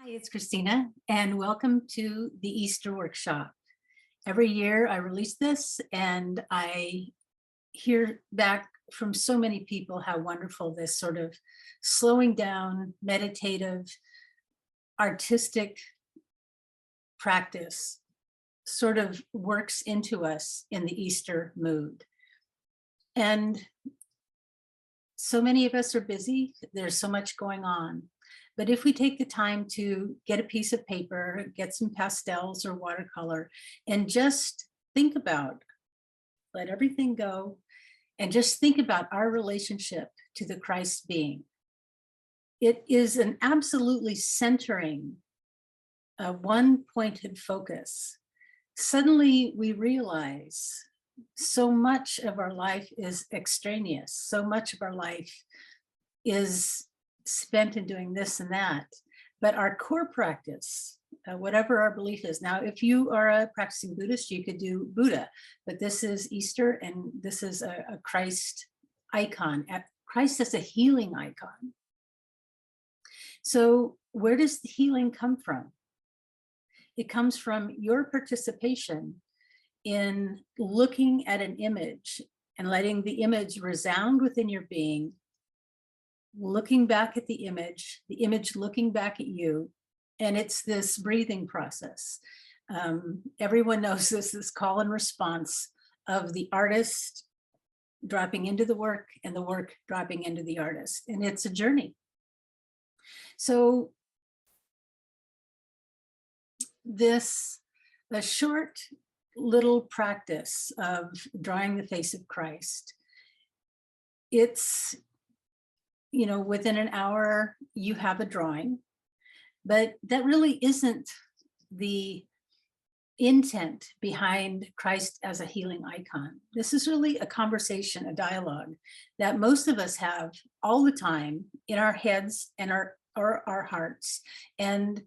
Hi, it's Christina, and welcome to the Easter Workshop. Every year I release this, and I hear back from so many people how wonderful this sort of slowing down, meditative, artistic practice sort of works into us in the Easter mood. And so many of us are busy, there's so much going on. But if we take the time to get a piece of paper, get some pastels or watercolor, and just think about, let everything go, and just think about our relationship to the Christ being. It is an absolutely centering, one-pointed focus. Suddenly we realize so much of our life is extraneous. So much of our life is spent in doing this and that, but our core practice, whatever our belief is. Now, if you are a practicing Buddhist, you could do Buddha, but this is Easter and this is a Christ icon, Christ as a healing icon. So where does the healing come from? It comes from your participation in looking at an image and letting the image resound within your being, looking back at the image looking back at you, and it's this breathing process. Everyone knows this call and response of the artist dropping into the work and the work dropping into the artist, and it's a journey. So a short little practice of drawing the face of Christ, it's, you know, within an hour you have a drawing, but that really isn't the intent behind Christ as a healing icon. This is really a conversation, a dialogue that most of us have all the time in our heads and our hearts. And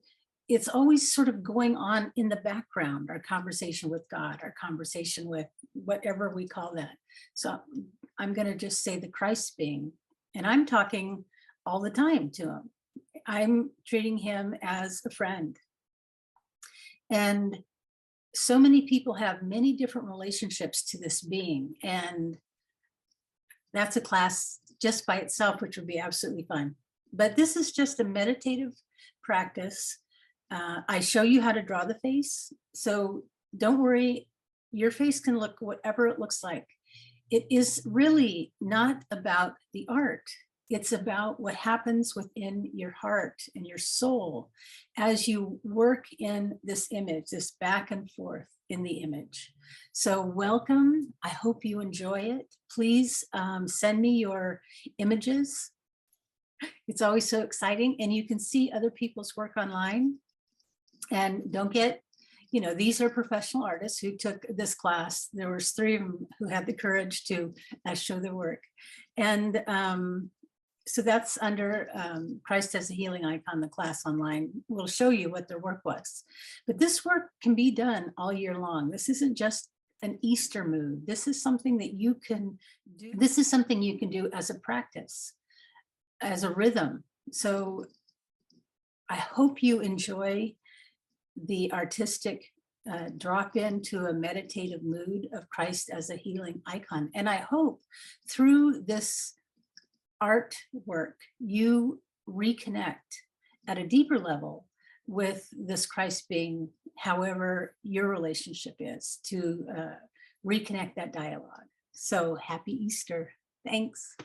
it's always sort of going on in the background, our conversation with God, our conversation with whatever we call that. So I'm going to just say the Christ being, and I'm talking all the time to him. I'm treating him as a friend. And so many people have many different relationships to this being. And that's a class just by itself, which would be absolutely fun. But this is just a meditative practice. I show you how to draw the face. So don't worry, your face can look whatever it looks like. It is really not about the art. It's about what happens within your heart and your soul as you work in this image, this back and forth in the image. So welcome. I hope you enjoy it. Please send me your images. It's always so exciting, and you can see other people's work online. And don't get, you know, these are professional artists who took this class. There was 3 of them who had the courage to show their work. And so that's under Christ as a Healing Icon, the class online will show you what their work was. But this work can be done all year long. This isn't just an Easter mood. This is something that you can do. This is something you can do as a practice, as a rhythm. So I hope you enjoy the artistic drop into a meditative mood of Christ as a healing icon. And I hope through this artwork, you reconnect at a deeper level with this Christ being, however your relationship is, to reconnect that dialogue. So happy Easter. Thanks.